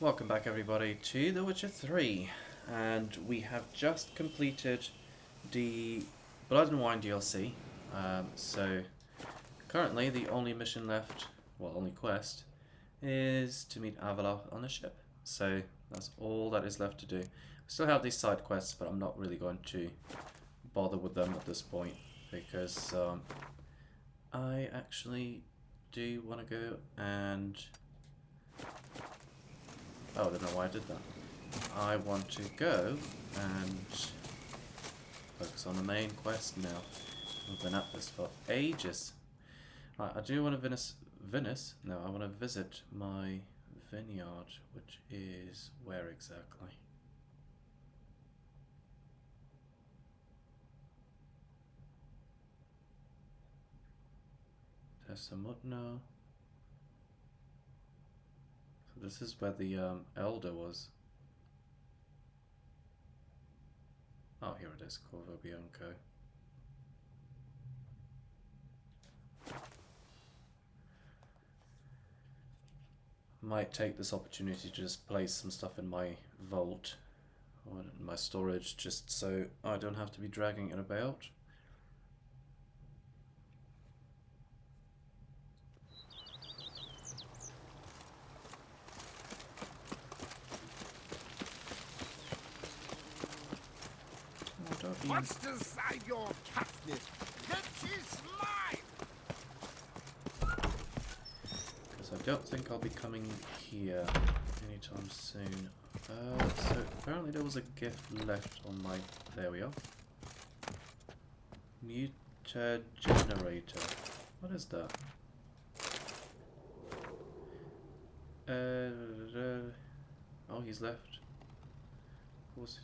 Welcome back everybody to The Witcher 3, and we have just completed the Blood and Wine DLC. So currently the only mission left, well only quest, is to meet Avalor on a ship. So that's all that is left to do. We still have these side quests, but I'm not really going to bother with them at this point because I actually do want to go and... Oh, I don't know why I did that. I want to go and focus on the main quest now. I've been at this for ages. Right, I do want to No, I want to visit my vineyard, which is where exactly? Tessamutno. So this is where the elder was. Oh, here it is, Corvo Bianco. Might take this opportunity to just place some stuff in my vault or in my storage just so I don't have to be dragging it about. What's inside your cabinet? That is mine! Because I don't think I'll be coming here anytime soon. So apparently there was a gift left on my... There we are. Mutagenerator. What is that? Oh, he's left. Of course.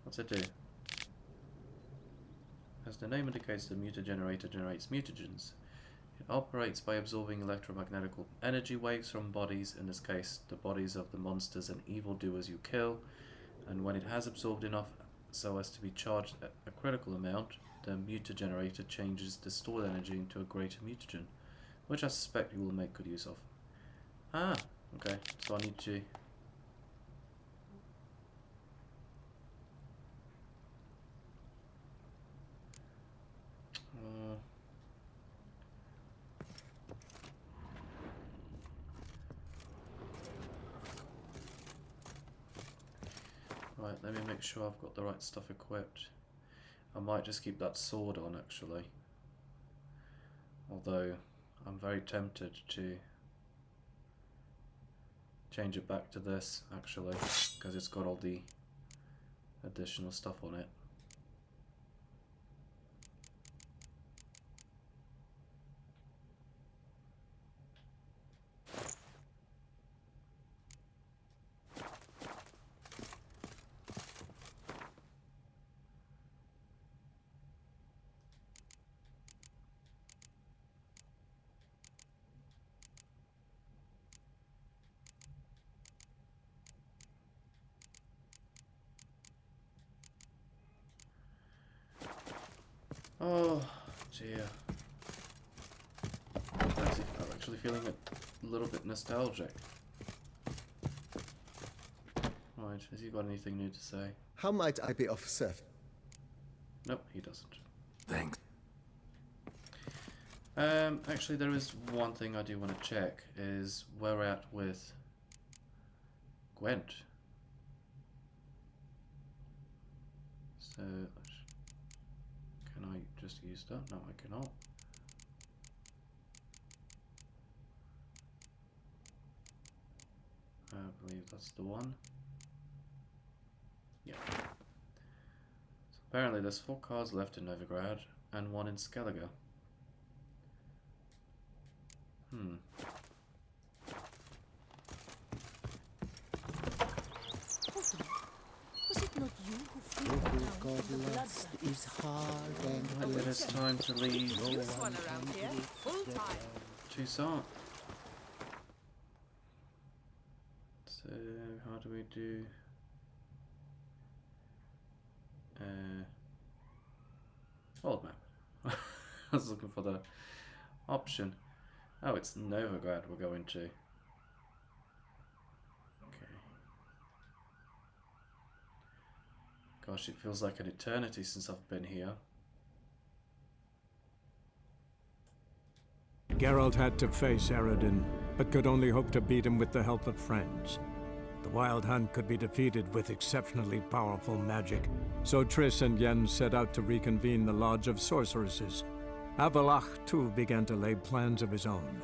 What's it do? As the name indicates, the mutagenerator generates mutagens. It operates by absorbing electromagnetic energy waves from bodies, in this case the bodies of the monsters and evildoers you kill, and when it has absorbed enough so as to be charged a critical amount, the mutagenerator changes the stored energy into a greater mutagen, which I suspect you will make good use of. Ah, okay, so I need to... Right, let me make sure I've got the right stuff equipped. I might just keep that sword on actually. Although I'm very tempted to change it back to this actually, because it's got all the additional stuff on it. Oh dear. I'm actually feeling a little bit nostalgic. Right, has he got anything new to say? How might I be of service? Nope, he doesn't. Thanks. Actually there is one thing I do want to check, is where we're at with Gwent. So, can I just use that? No, I cannot. I believe that's the one. Yeah. So apparently there's 4 cards left in Novigrad and 1 in Skellige. Was it not you who freed the town from the Lust bloodbath? is hard and Well, it is time to leave Use one around here, full time. Toussaint. So, how do we do... Old map. was looking for the option. Oh, it's Novigrad we're going to. Okay. Gosh, it feels like an eternity since I've been here. Geralt had to face Yrden, but could only hope to beat him with the help of friends. The Wild Hunt could be defeated with exceptionally powerful magic, so Triss and Yen set out to reconvene the Lodge of Sorceresses. Avallac'h, too, began to lay plans of his own.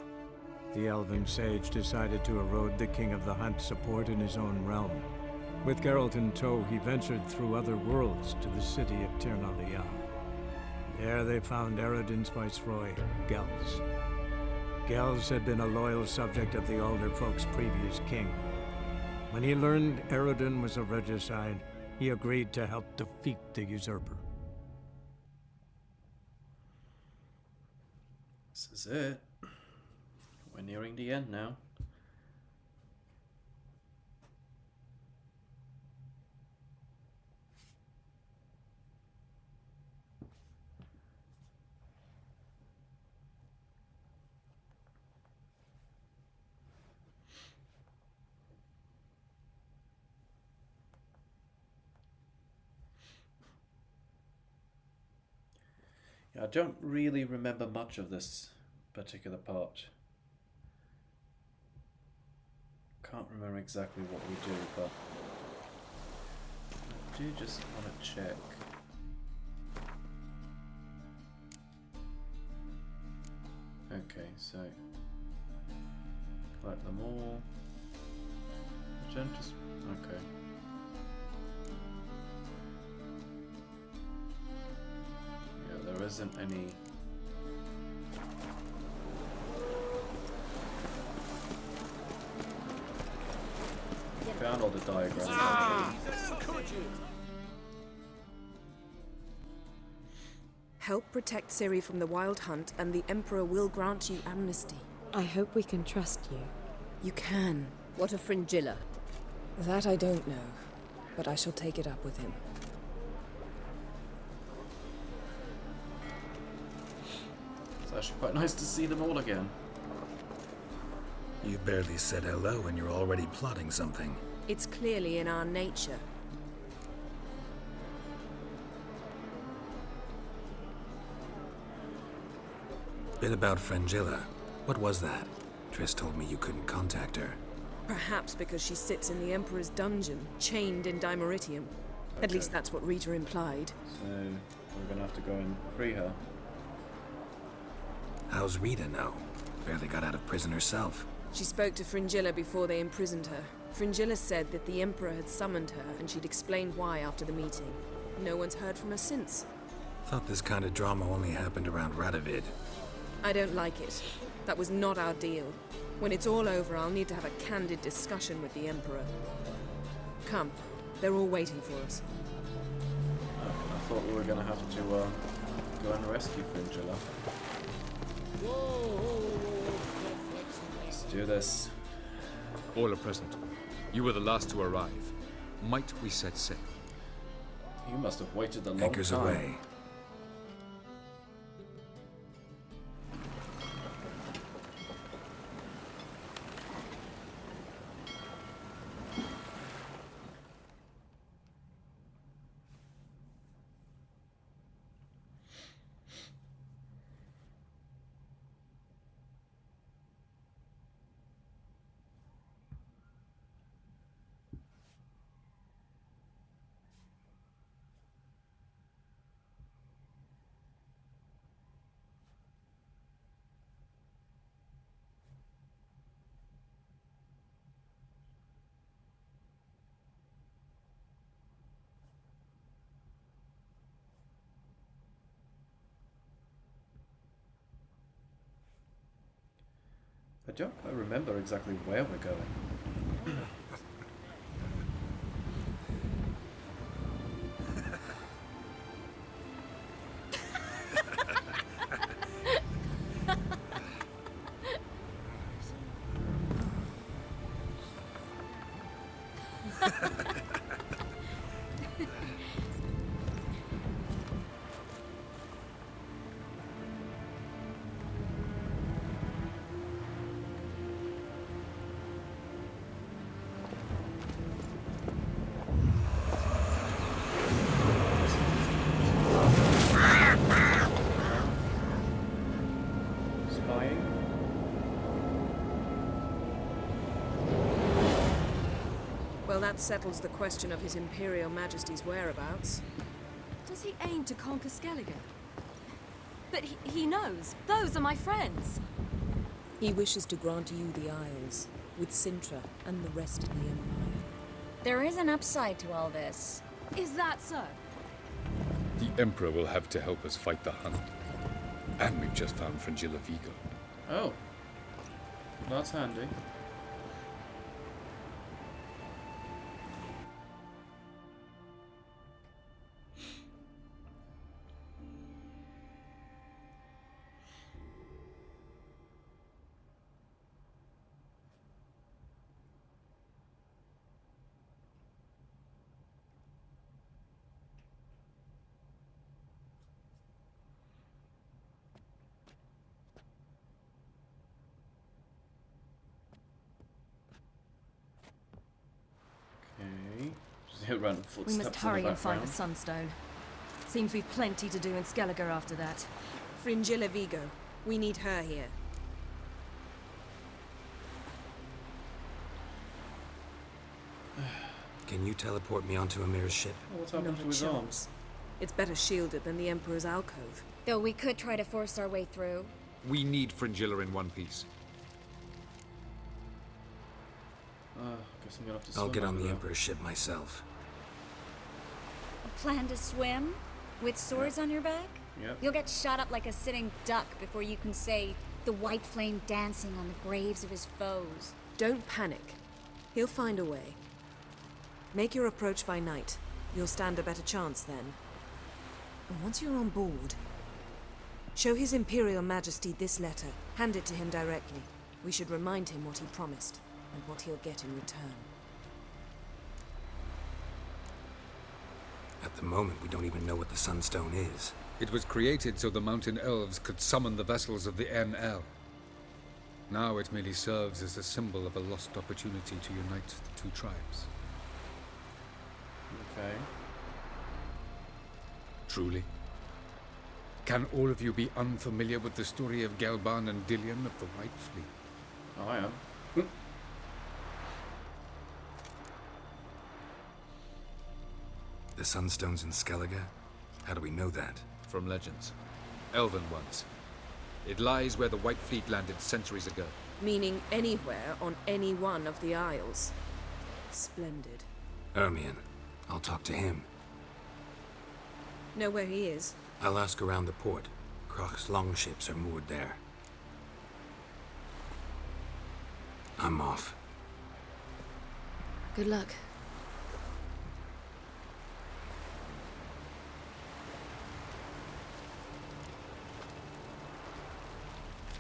The elven sage decided to erode the King of the Hunt's support in his own realm. With Geralt in tow, he ventured through other worlds to the city of Tirnalia. There they found Eredin's viceroy, Gels. Gels had been a loyal subject of the Alder folk's previous king. When he learned Yrden was a regicide, he agreed to help defeat the usurper. This is it. We're nearing the end now. Yeah, I don't really remember much of this particular part. Can't remember exactly what we do, but I do just want to check. Okay, so collect them all. Just okay. Yeah, there isn't any. Found all the diagrams. Help protect Ciri from the Wild Hunt, and the Emperor will grant you amnesty. I hope we can trust you. You can. What of Fringilla? That I don't know, but I shall take it up with him. It's actually quite nice to see them all again. You barely said hello and you're already plotting something. It's clearly in our nature. Bit about Fringilla. What was that? Triss told me you couldn't contact her. Perhaps because she sits in the Emperor's dungeon, chained in Dimeritium. At Okay. least that's what Rita implied. So we're gonna have to go and free her. How's Rita now? Barely got out of prison herself. She spoke to Fringilla before they imprisoned her. Fringilla said that the Emperor had summoned her, and she'd explained why after the meeting. No one's heard from her since. Thought this kind of drama only happened around Radovid. I don't like it. That was not our deal. When it's all over, I'll need to have a candid discussion with the Emperor. Come. They're all waiting for us. I thought we were gonna have to go and rescue Fringilla. Let's do this. All are present. You were the last to arrive. Might we set sail? You must have waited a long Anchors time. away. I don't quite remember exactly where we're going. That settles the question of His Imperial Majesty's whereabouts. Does he aim to conquer Skellige? But he knows. Those are my friends. He wishes to grant you the Isles, with Sintra and the rest of the Empire. There is an upside to all this. Is that so? The Emperor will have to help us fight the Hunt. And we've just found Fringilla Vigo. Oh. That's handy. Random footsteps We must hurry in the and find the background. Sunstone. Seems we've plenty to do in Skellige after that. Fringilla Vigo. We need her here. Can you teleport me onto Amir's ship? What's happened Not to a his arms? chance. It's better shielded than the Emperor's alcove. Though we could try to force our way through. We need Fringilla in one piece. Guess I'm gonna have to I'll swim get on over the there. Emperor's ship myself. Plan to swim? With swords on your back? Yep. You'll get shot up like a sitting duck before you can say the white flame dancing on the graves of his foes. Don't panic. He'll find a way. Make your approach by night. You'll stand a better chance then. And once you're on board, show His Imperial Majesty this letter. Hand it to him directly. We should remind him what he promised, and what he'll get in return. At the moment, we don't even know what the Sunstone is. It was created so the mountain elves could summon the vessels of the NL. Now it merely serves as a symbol of a lost opportunity to unite the two tribes. Okay. Truly? Can all of you be unfamiliar with the story of Gelban and Dillion of the White Fleet? Oh, I am. The Sunstone's in Skellige? How do we know that? From legends. Elven ones. It lies where the White Fleet landed centuries ago. Meaning anywhere on any one of the Isles. Splendid. Ermion. I'll talk to him. Know where he is? I'll ask around the port. Croc's longships are moored there. I'm off. Good luck.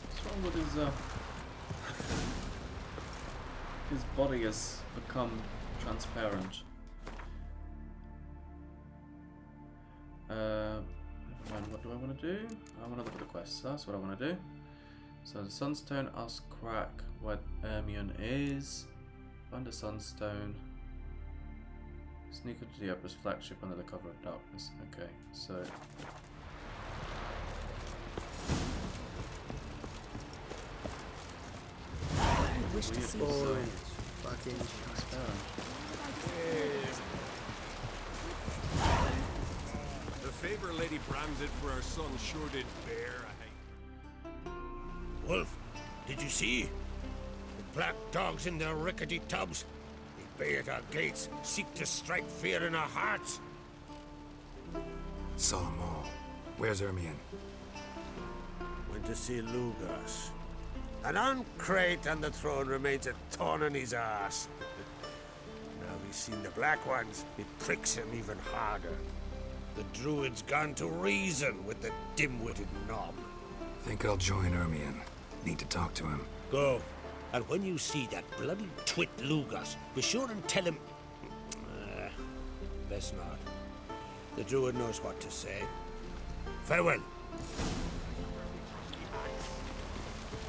What's wrong with his his body has become transparent. Never mind, what do I want to do? I want to look at the quests. That's what I want to do. So the Sunstone, ask Crack what Ermion is. Find a Sunstone. Sneak into the Emperor's flagship under the cover of darkness. Okay, so I wish to see Weird. Oh, So- it's fucking transparent. The favor Lady branded for our son sure did bear a hate. Wolf, did you see? The black dogs in their rickety tubs. They bay at our gates, seek to strike fear in our hearts. Saw 'em all. Where's Ermion? Went to see Lugas. An uncrate on the throne remains a thorn in his ass. Now he's seen the black ones, it pricks him even harder. The druid's gone to reason with the dim-witted knob. Think I'll join Ermion. Need to talk to him. Go. And when you see that bloody twit Lugas, be sure and tell him... best not. The druid knows what to say. Farewell.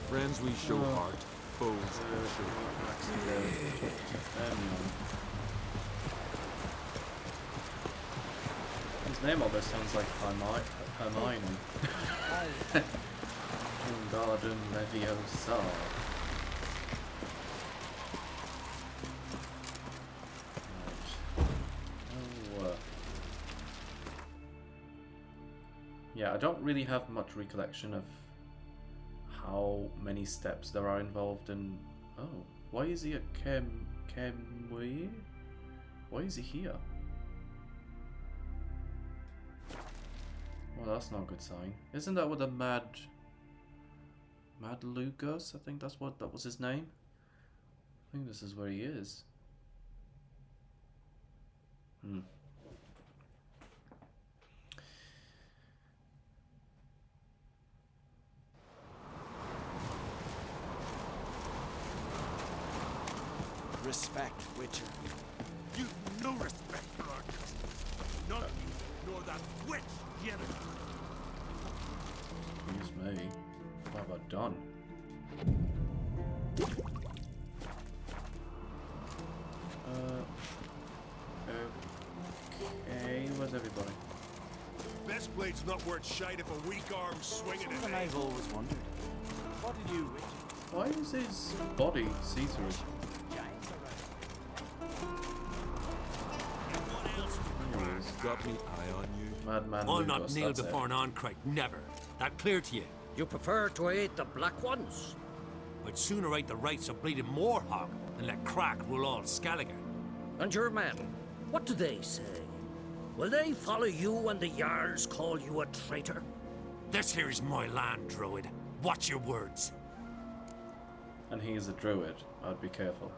Friends we show heart, foes we show Ermion. His name almost sounds like Hermione. Garden Leviosa. Yeah, I don't really have much recollection of how many steps there are involved in... Oh, why is he a Kemwe? Why is he here? Well, that's not a good sign. Isn't that what the Mad Lucas? I think that was his name. I think this is where he is. Respect, Witcher. You no respect for Arthur. Not you, nor that witch, Yennefer. Excuse me. What have I done? Okay, where's everybody? Best blade's not worth shite if a weak arm swinging it. Something I've always wondered. What did you, Witcher? Why is his body see-through? Got me eye on you. Madman I'll Lucas, not kneel that's it. before an Arnkrite, never. That clear to you? You prefer to aid the Black Ones? I'd sooner right the rights of bleeding Moorhog than let Crack rule all Skellige. And your men, what do they say? Will they follow you when the Jarls call you a traitor? This here is my land, Druid. Watch your words. And he is a druid. I'd be careful.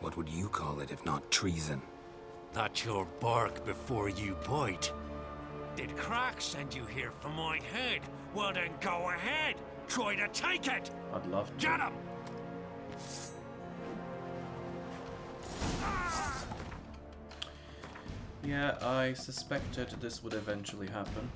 What would you call it if not treason? That's your bark before you bite. Did Crack send you here for my head? Well then go ahead. Try to take it. I'd love to. Get him! Yeah, I suspected this would eventually happen.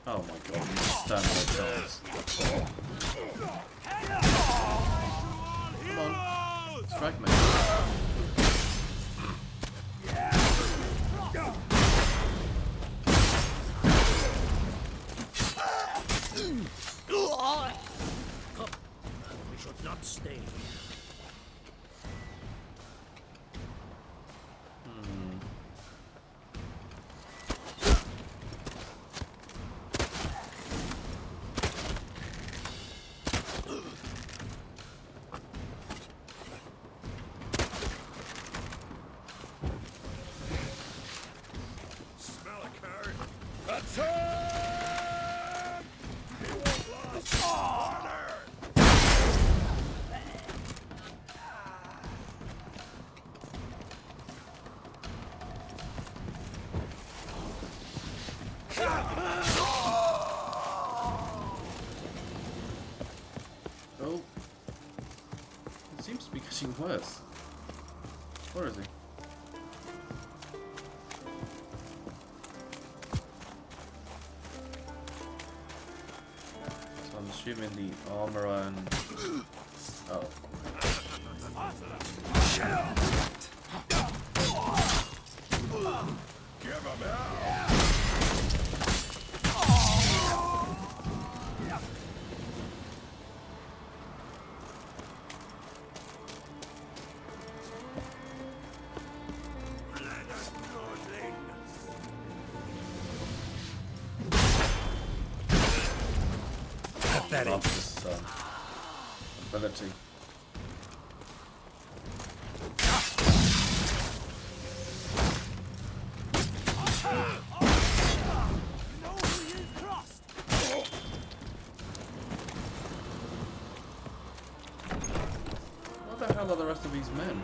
Oh my god, you stand no chance. Come on, strike me. Come, we should not stay here. Smell a card. Oh. It seems to be getting worse. Where is he? So I'm assuming the armour and... Oh. Give him hell. Love this ability. What the hell are the rest of these men?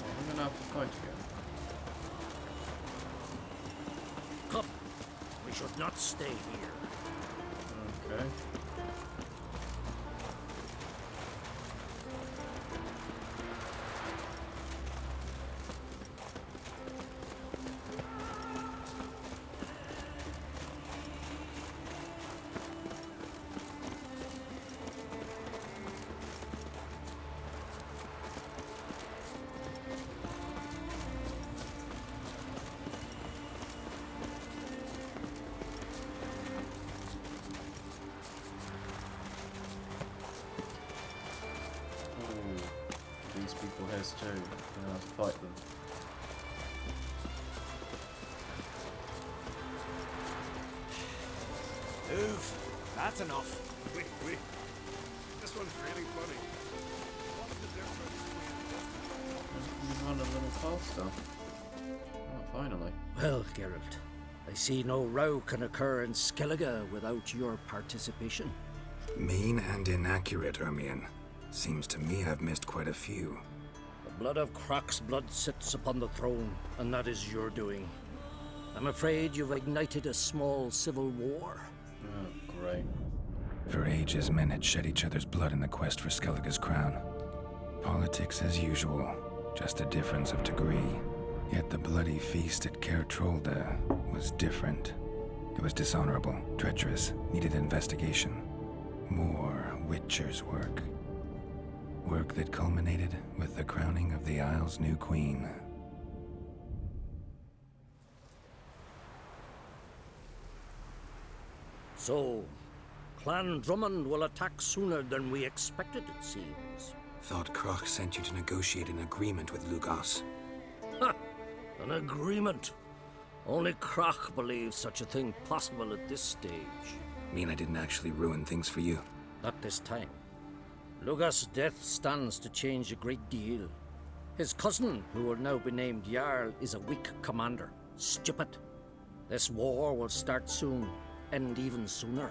I'm gonna have to fight again. Come, we should not stay here. Okay. fight them. Move. That's enough. Wait. This one's really funny. What's the difference? You run a little faster. Oh, finally. Well, Geralt, I see no row can occur in Skellige without your participation. Mean and inaccurate, Ermion. Seems to me I've missed quite a few. The blood of Croc's blood sits upon the throne, and that is your doing. I'm afraid you've ignited a small civil war. Oh, great. For ages, men had shed each other's blood in the quest for Skellige's crown. Politics as usual, just a difference of degree. Yet the bloody feast at Caer Trolda was different. It was dishonorable, treacherous, needed investigation. More Witcher's work. Work that culminated with the crowning of the Isle's new queen. So, Clan Drummond will attack sooner than we expected, it seems. Thought Croc sent you to negotiate an agreement with Lugos. Ha! An agreement? Only Croc believes such a thing possible at this stage. Mean I didn't actually ruin things for you? Not this time. Lugos' death stands to change a great deal. His cousin, who will now be named Jarl, is a weak commander. Stupid. This war will start soon, end even sooner.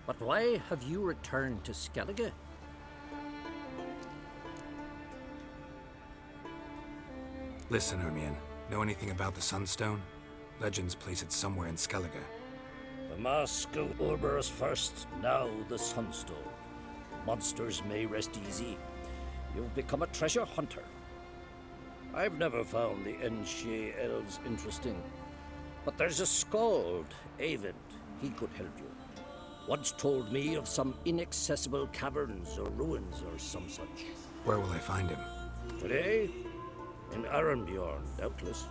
But why have you returned to Skellige? Listen, Ermion. Know anything about the Sunstone? Legends place it somewhere in Skellige. The mask of Urberus first, now the Sunstone. Monsters may rest easy. You've become a treasure hunter. I've never found the Enshe elves interesting. But there's a skald, Avid. He could help you. Once told me of some inaccessible caverns or ruins or some such. Where will I find him? Today? In Arenbjorn, doubtless.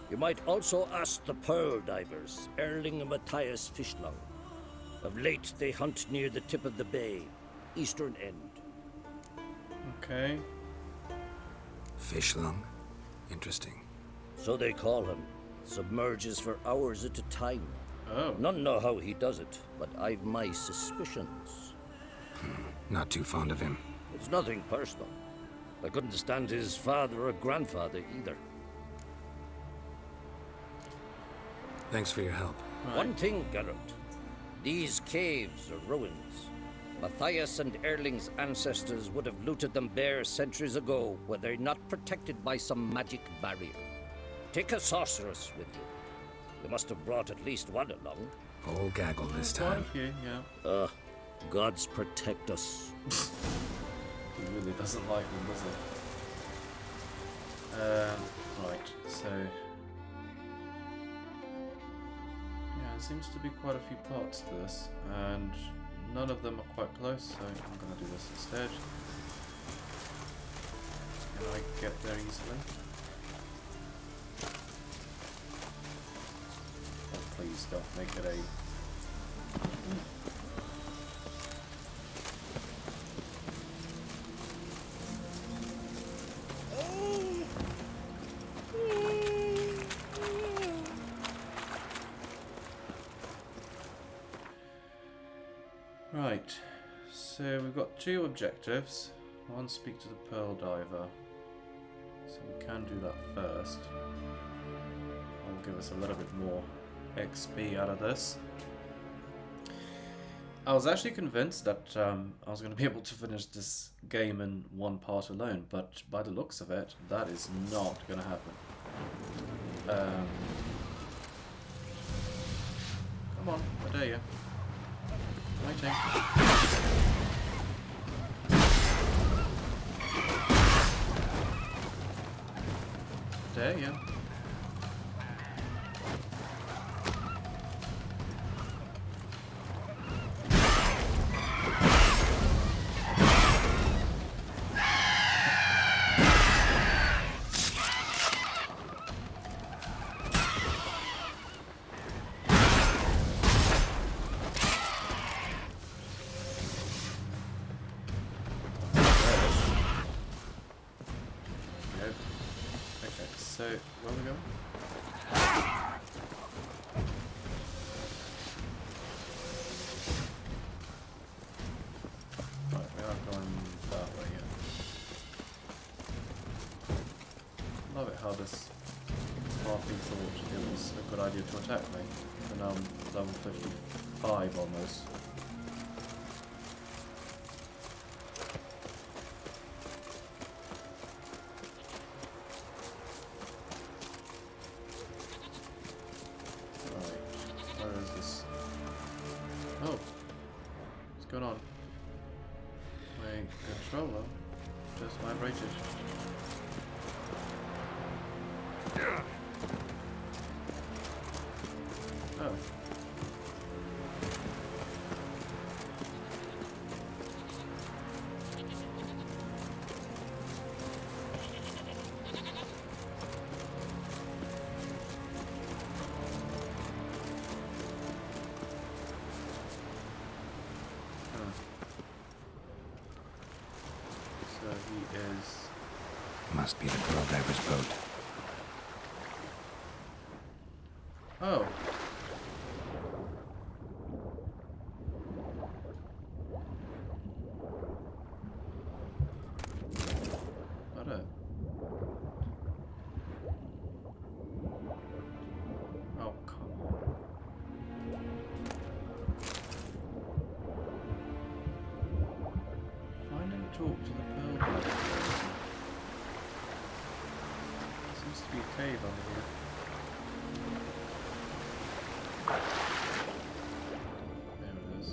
You might also ask the Pearl Divers, Erling and Matthias Fishlung. Of late, they hunt near the tip of the bay, eastern end. Okay. Fishlung? Interesting. So they call him. Submerges for hours at a time. Oh. None know how he does it, but I've my suspicions. Not too fond of him. It's nothing personal. I couldn't stand his father or grandfather either. Thanks for your help. Right. One thing, Geralt. These caves are ruins. Matthias and Erling's ancestors would have looted them bare centuries ago were they not protected by some magic barrier. Take a sorceress with you. You must have brought at least one along. Whole gaggle this time. Quite a few, yeah. Gods protect us. He really doesn't like them, does he? Right, so... Yeah, there seems to be quite a few parts to this, and none of them are quite close, so I'm going to do this instead. Can I get there easily? Oh, please don't make it a... Right, so we've got two objectives. One, speak to the Pearl Diver. So we can do that first. That will give us a little bit more XP out of this. I was actually convinced that I was going to be able to finish this game in one part alone, but by the looks of it, that is not going to happen. Come on, I dare you. Waiting. Dare you. where are we going? Right, we are going that way, yeah. Love it how this harpy thought it was a good idea to attack me. And now I'm level 55 almost. Going on? My controller just vibrated. Oh. Must be the pearl diver's boat. Oh. What a... Oh, come on. Find and talk to the pearl diver. Seems to be a cave under here. There it is.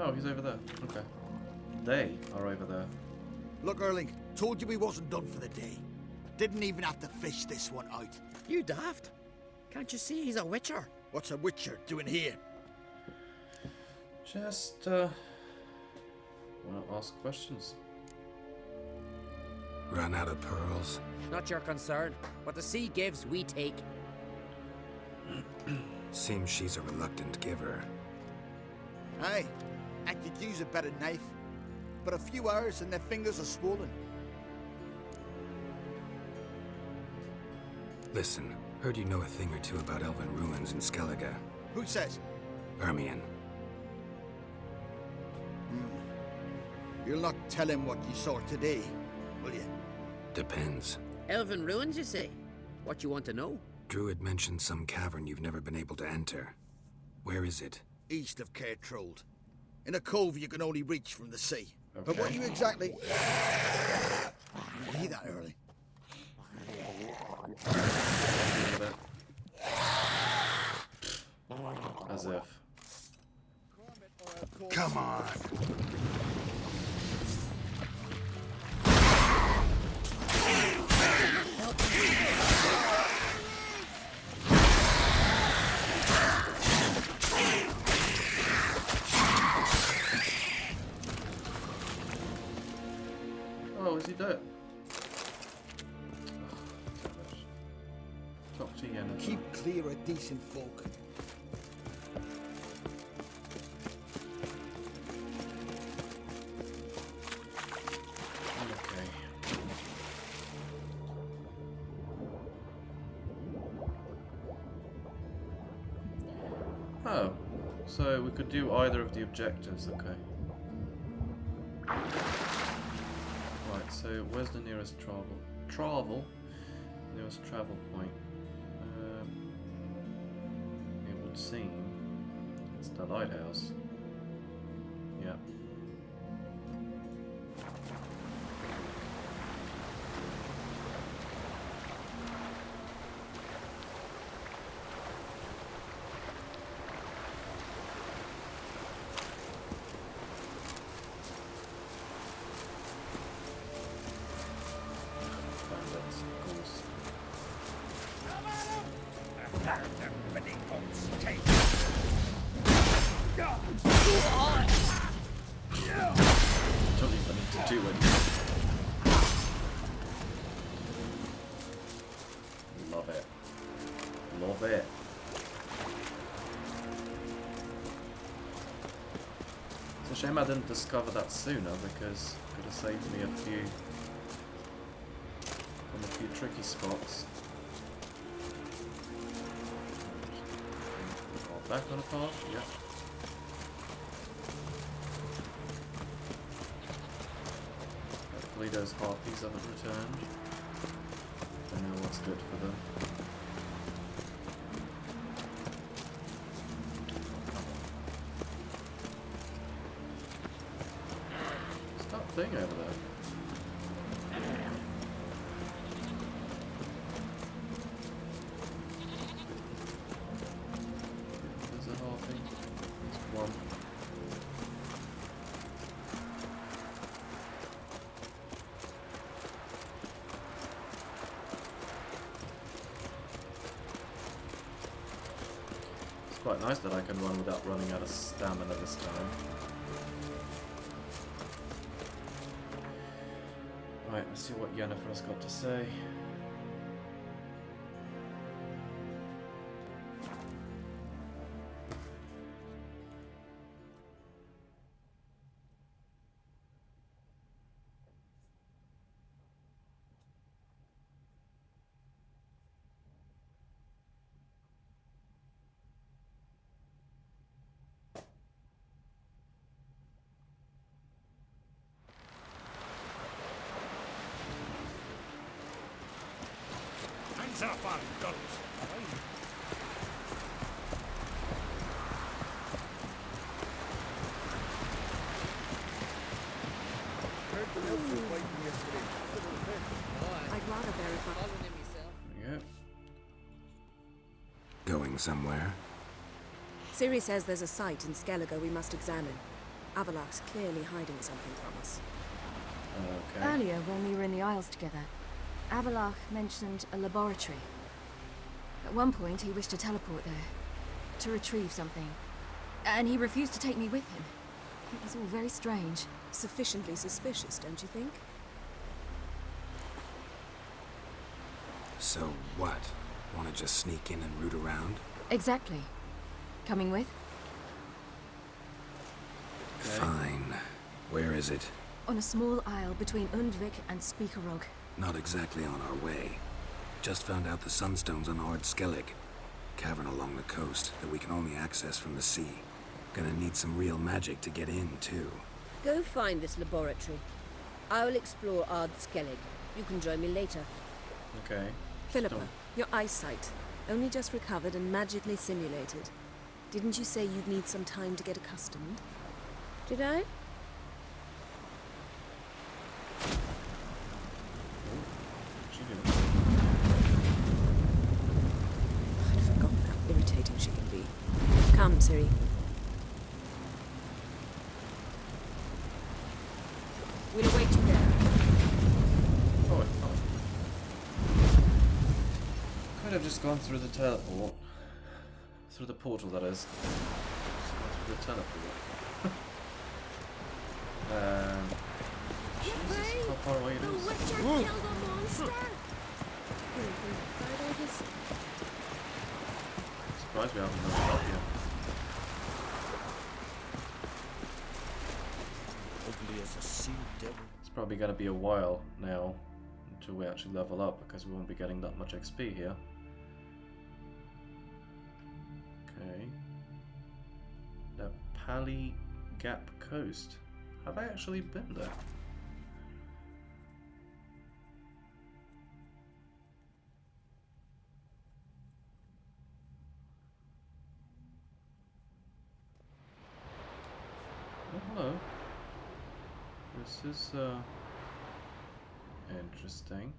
Oh, he's over there. Okay. They are over there. Look, Erling, told you we wasn't done for the day. Didn't even have to fish this one out. You daft? Can't you see he's a witcher? What's a witcher doing here? Just, want to ask questions. Run out of pearls? Not your concern. What the sea gives, we take. Seems she's a reluctant giver. Aye, I could use a better knife. But a few hours and their fingers are swollen. Listen, heard you know a thing or two about elven ruins in Skellige. Who says? Ermion. You'll not tell him what you saw today, will you? Depends. Elven ruins, you say? What you want to know? Druid mentioned some cavern you've never been able to enter. Where is it? East of Cairtrold. In a cove you can only reach from the sea. Okay. But what you exactly... Hear that, Early? As if. Come on. Oh, is he dead? Talk to Yen. Keep clear of decent folk. Oh, so we could do either of the objectives, okay. Right, so where's the nearest travel? Nearest travel point. It would seem it's the lighthouse. Yeah. Bandits, of course. Don't even need to do anything. Love it. Love it. It's a shame I didn't discover that sooner, because it could have saved me a few tricky spots. Back on a path, yeah. Hopefully those harpies haven't returned. I know what's good for them. What's that thing over there? Quite nice that I can run without running out of stamina this time. Right, let's see what Yennefer's got to say. Up on guns. I'd rather verify. Yep. Going somewhere? Ciri says there's a site in Skellige we must examine. Avallac'h's clearly hiding something from us. Okay. Earlier, when we were in the Isles together, Avallac'h mentioned a laboratory. At one point, he wished to teleport there, to retrieve something. And he refused to take me with him. It was all very strange. Sufficiently suspicious, don't you think? So what? Want to just sneak in and root around? Exactly. Coming with? Okay. Fine. Where is it? On a small isle between Undvik and Speakerog. Not exactly on our way. Just found out the sunstone's on Ard Skellig. Cavern along the coast that we can only access from the sea. Gonna need some real magic to get in, too. Go find this laboratory. I'll explore Ard Skellig. You can join me later. Okay. Philippa, your eyesight. Only just recovered and magically simulated. Didn't you say you'd need some time to get accustomed? Did I? I'd forgotten how irritating she can be. Come, Ciri. We'll await you there. Oh, could have just gone through the teleport. Through the portal, that is. Just gone through the teleport. Jesus, how far away it is. Surprised we haven't moved up yet. Ugly as a sea devil. It's probably going to be a while now until we actually level up, because we won't be getting that much XP here. Okay. The Pally Gap Coast. Have I actually been there? Oh, hello. This is interesting.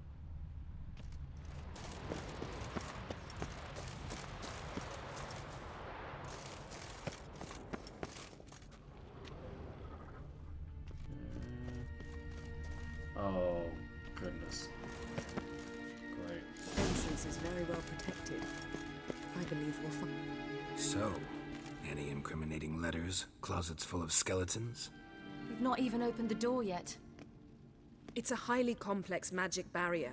Oh, goodness. Great. The entrance is very well protected. I believe we'll find... So, any incriminating letters? Closets full of skeletons? We've not even opened the door yet. It's a highly complex magic barrier.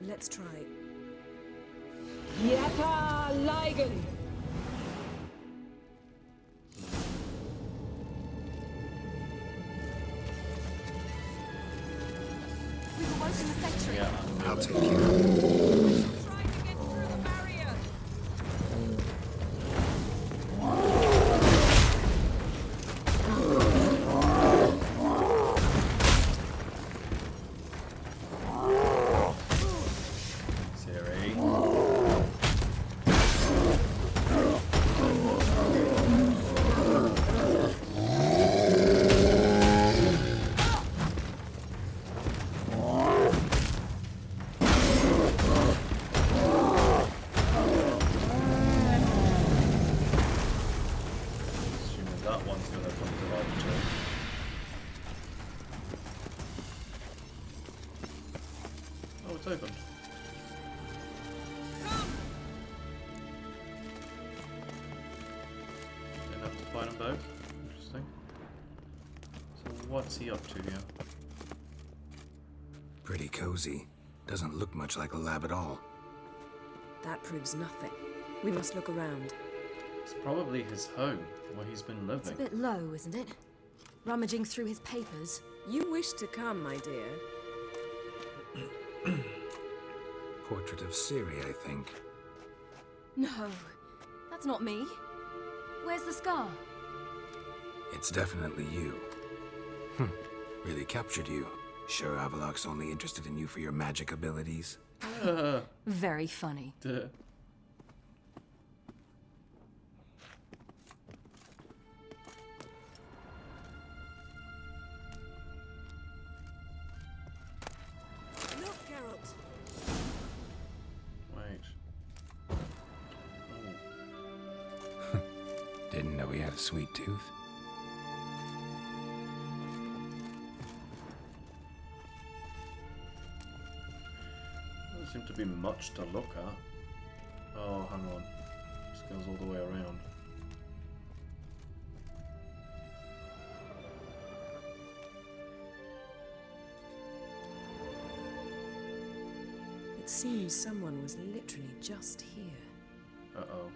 Let's try. Yata Ligen! We've awoken the sentry. Yeah. I'll take care of it. It's opened. Didn't have to find them both. Interesting. So what's he up to here? Pretty cozy. Doesn't look much like a lab at all. That proves nothing. We must look around. It's probably his home, where he's been living. It's a bit low, isn't it? Rummaging through his papers. You wish to come, my dear. Portrait of Ciri, I think. No, that's not me. Where's the scar? It's definitely you. Really captured you. Sure Avalok's only interested in you for your magic abilities? Very funny. Duh. Look, Geralt. Wait. Didn't know he had a sweet tooth. Doesn't seem to be much to look at. Oh, hang on. This goes all the way around. It seems someone was literally just here. Uh-oh.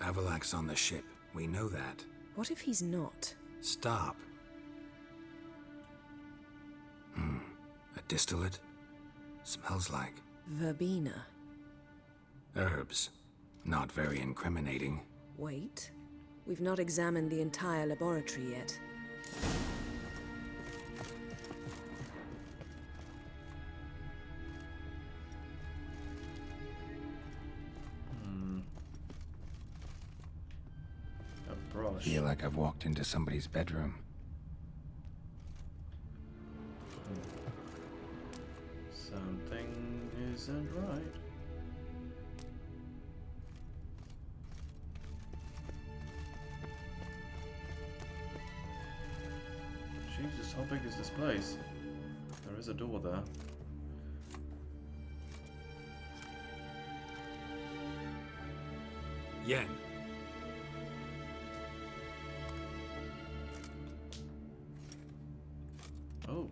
Avalok's on the ship. We know that. What if he's not? Stop. A distillate? Smells like Verbena. herbs. Not very incriminating. Wait. We've not examined the entire laboratory yet. A brush. Feel like I've walked into somebody's bedroom. Something isn't right. Jesus, how big is this place? There is a door there. Yen. Oh.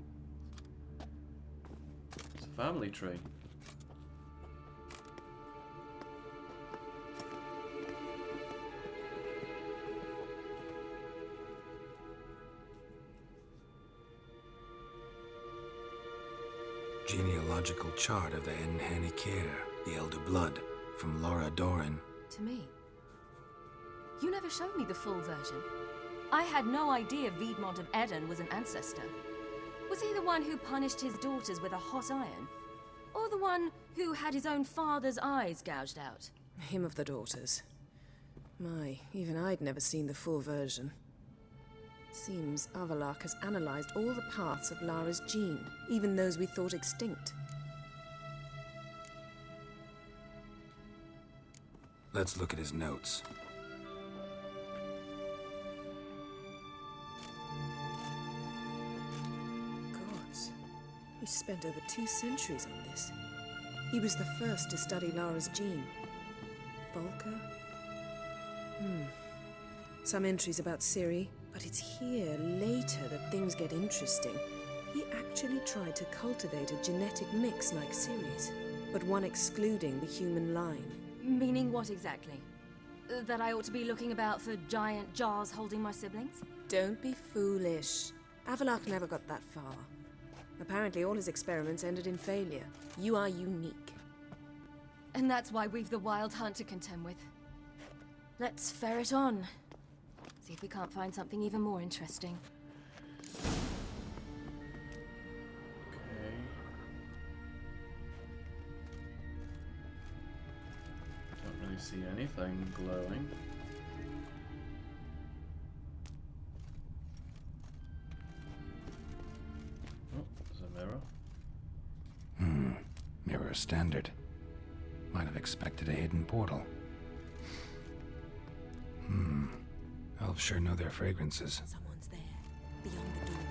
It's a family tree. Genealogical chart of the Yrden and Quen, the Elder Blood, from Laura Doran. To me. You never showed me the full version. I had no idea Viedmont of Yrden was an ancestor. Was he the one who punished his daughters with a hot iron? Or the one who had his own father's eyes gouged out? Him of the daughters. My, even I'd never seen the full version. Seems Avalok has analyzed all the parts of Lara's gene, even those we thought extinct. Let's look at his notes. Gods, he spent over 2 centuries on this. He was the first to study Lara's gene. Volker? Some entries about Ciri, but it's here, later, that things get interesting. He actually tried to cultivate a genetic mix like Ciri's, but one excluding the human line. Meaning what exactly? That I ought to be looking about for giant jars holding my siblings? Don't be foolish. Avallac'h never got that far. Apparently all his experiments ended in failure. You are unique. And that's why we've the Wild Hunt to contend with. Let's ferret on. See if we can't find something even more interesting. Okay. Don't really see anything glowing. Oh, there's a mirror. Mirror standard. Might have expected a hidden portal. Elves sure know their fragrances. Someone's there, beyond the door.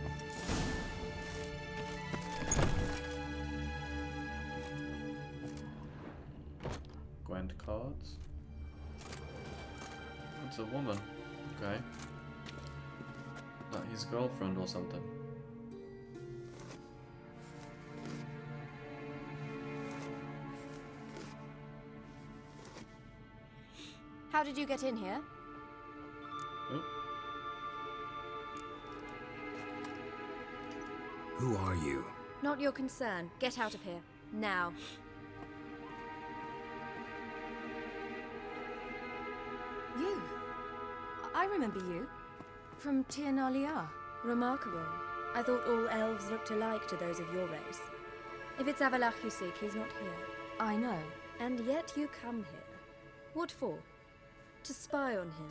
Gwent cards. It's a woman. Okay. Not his girlfriend or something. How did you get in here? Oh. Who are you? Not your concern. Get out of here. Now. You? I remember you. From Tir na Liar. Remarkable. I thought all elves looked alike to those of your race. If it's Avallac'h you seek, he's not here. I know. And yet you come here. What for? To spy on him.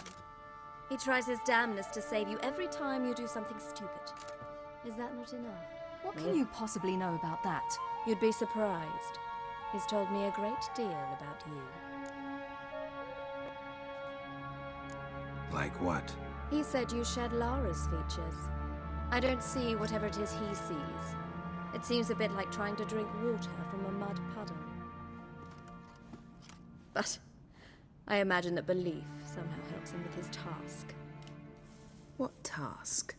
He tries his damnedest to save you every time you do something stupid. Is that not enough? What can you possibly know about that? You'd be surprised. He's told me a great deal about you. Like what? He said you shared Lara's features. I don't see whatever it is he sees. It seems a bit like trying to drink water from a mud puddle. But I imagine that belief somehow helps him with his task. What task?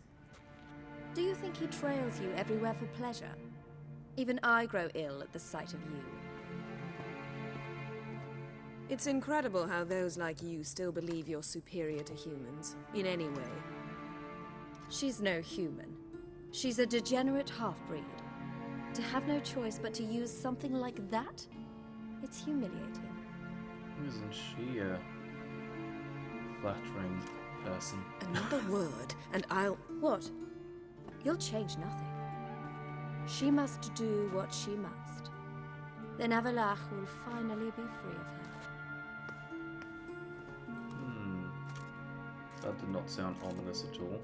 Do you think he trails you everywhere for pleasure? Even I grow ill at the sight of you. It's incredible how those like you still believe you're superior to humans, in any way. She's no human. She's a degenerate half-breed. To have no choice but to use something like that? It's humiliating. Isn't she a flattering person? Another word, and I'll... What? You'll change nothing. She must do what she must. Then Avallac'h will finally be free of her. That did not sound ominous at all.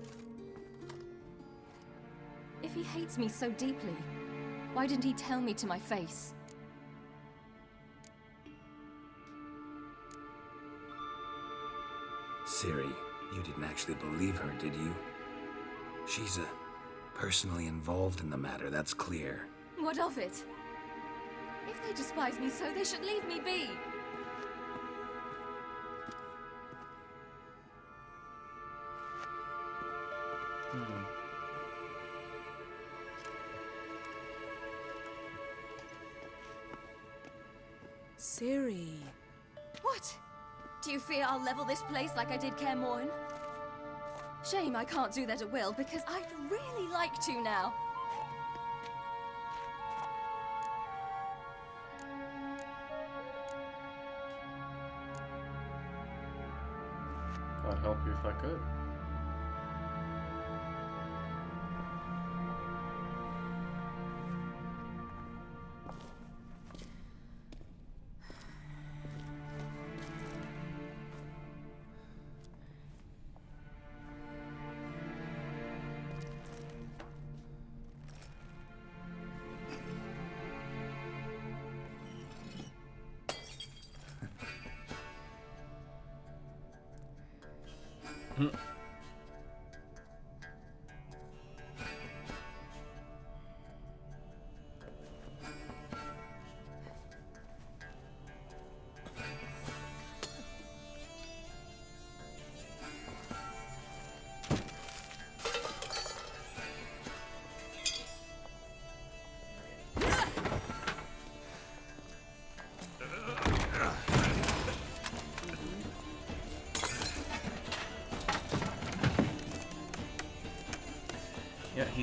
If he hates me so deeply, why didn't he tell me to my face? Ciri, you didn't actually believe her, did you? She's personally involved in the matter, that's clear. What of it? If they despise me so, they should leave me be. Ciri. What? Do you fear I'll level this place like I did Kaer Morhen? Shame I can't do that at will, because I'd really like to now. I'd help you if I could.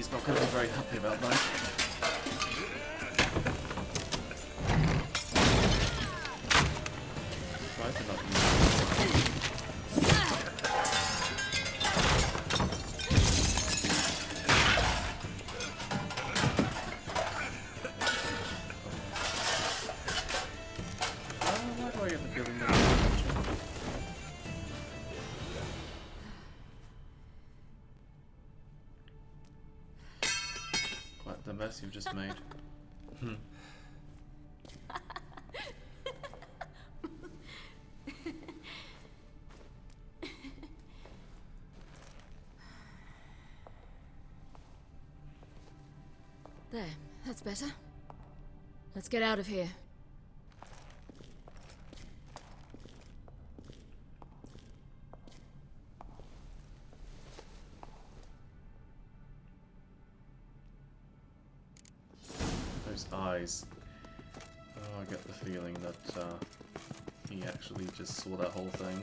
he's not going to be very happy about that. Try to not use it. Why do I get the feeling that quite the mess you've just made. There, that's better. Let's get out of here. Those eyes. Oh, I get the feeling that he actually just saw that whole thing.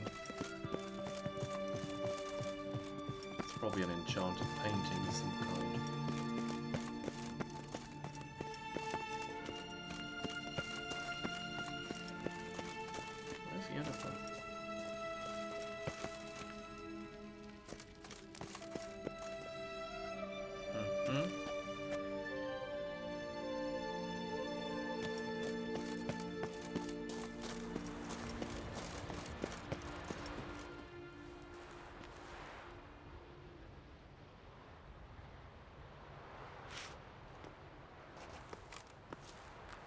It's probably an enchanted painting of some kind. Where's the elephant?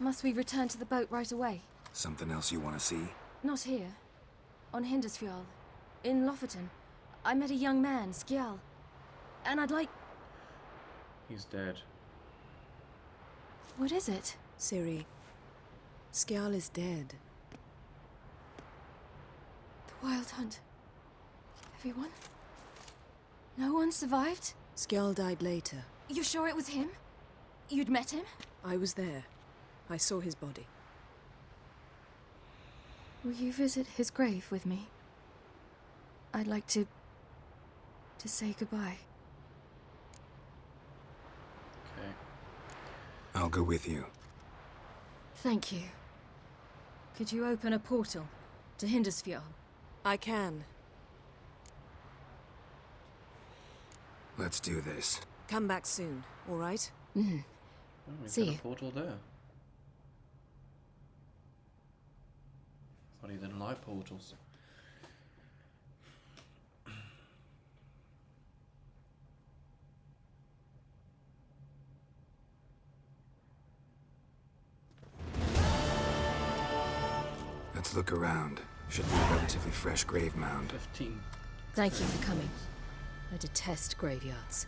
Must we return to the boat right away? Something else you want to see? Not here. On Hindersfjall. In Lofoten. I met a young man, Skjal. And I'd like... He's dead. What is it? Ciri, Skjal is dead. The Wild Hunt. Everyone? No one survived? Skjal died later. You sure it was him? You'd met him? I was there. I saw his body. Will you visit his grave with me? I'd like to say goodbye. Okay. I'll go with you. Thank you. Could you open a portal to Hindersfjall? I can. Let's do this. Come back soon, all right? Mm-hmm. Oh, we've See got you. a portal there. Thought he didn't like portals. Let's look around. Should be a relatively fresh grave mound. 15. Thank you for coming. I detest graveyards,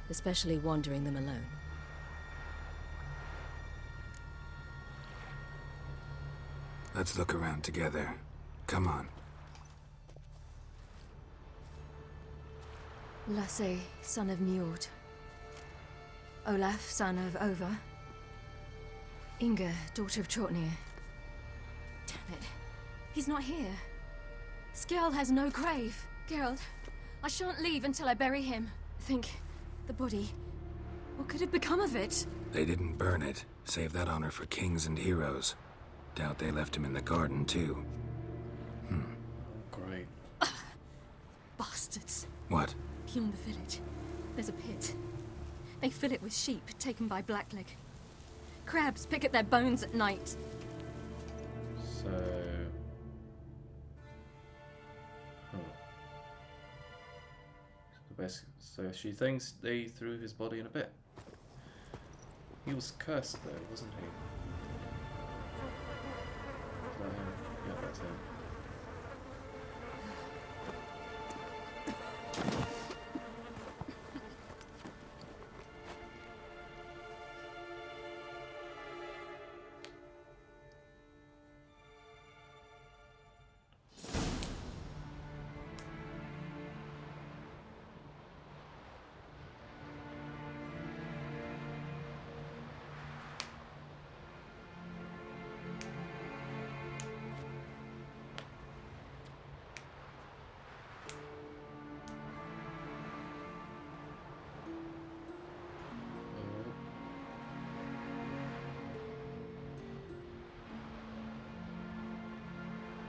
especially wandering them alone. Let's look around together. Come on. Lasse, son of Njord. Olaf, son of Over. Inga, daughter of Trotnir. Damn it. He's not here. Skjal has no grave. Geralt, I shan't leave until I bury him. Think, the body. What could have become of it? They didn't burn it. Save that honor for kings and heroes. Doubt they left him in the garden, too. Great. Bastards. What? Beyond the village, there's a pit. They fill it with sheep taken by Blackleg. Crabs pick at their bones at night. So... So she thinks they threw his body in a pit. He was cursed though, wasn't he? Is that him? Yeah, that's him.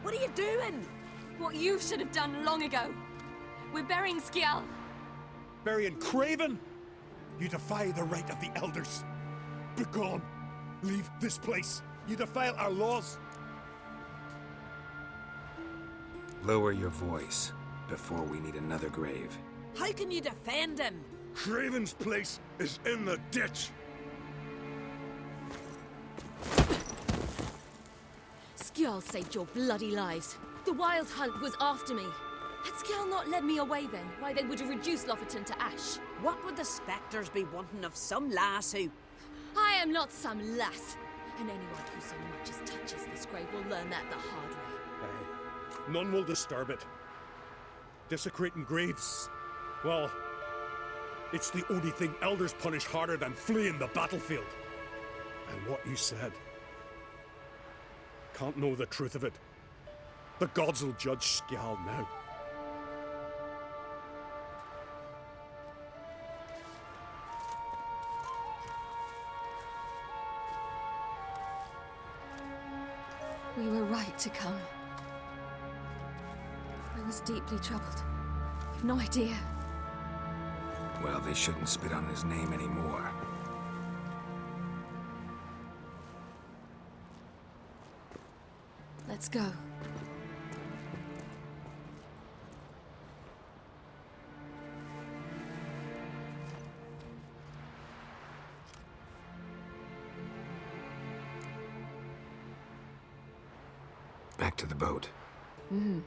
What are you doing? What you should have done long ago. We're burying Skjal. Burying Craven? You defy the right of the elders. Begone. Leave this place. You defile our laws. Lower your voice before we need another grave. How can you defend him? Craven's place is in the ditch. Skjal saved your bloody lives. The Wild Hunt was after me. Had Skjal not led me away then, why they would have reduced Lofoten to ash. What would the spectres be wanting of some lass who... I am not some lass. And anyone who so much as touches this grave will learn that the hard way. None will disturb it. Desecrating graves, well, it's the only thing elders punish harder than fleeing the battlefield. And what you said, can't know the truth of it. The gods will judge Skjal now. We were right to come. I was deeply troubled. You've no idea. Well, they shouldn't spit on his name anymore. Let's go. Back to the boat. Mm-hmm.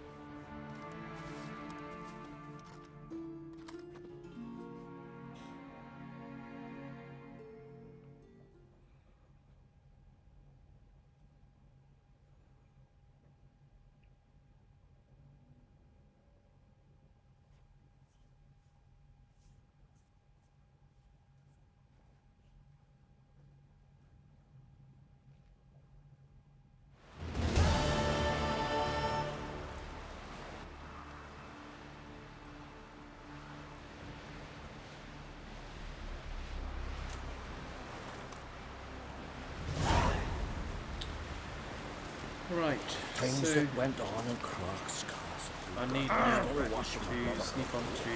Right, Things so that went on in Croc's Castle. I need now to sneak onto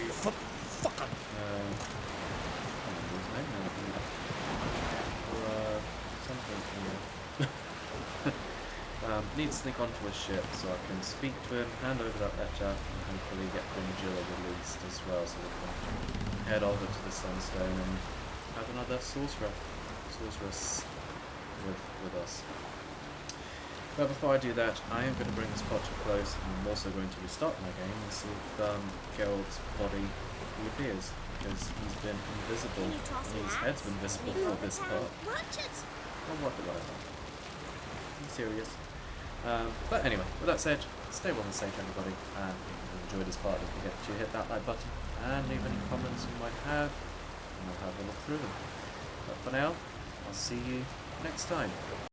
Fucking need to sneak onto a ship so I can speak to him, hand over that letter, and hopefully get Grimjilla released as well, so we can head over to the Sunstone and have another sorceress with us. But before I do that, I am going to bring this part to a close, and I'm also going to restart my game and see if Geralt's body reappears, because he's been invisible, and his head's been visible for this part. Or whatever. I'm serious. But anyway, with that said, stay well and safe, everybody, and if you enjoyed this part, don't forget to hit that like button, and leave any comments you might have, and I'll have a look through them. But for now, I'll see you next time.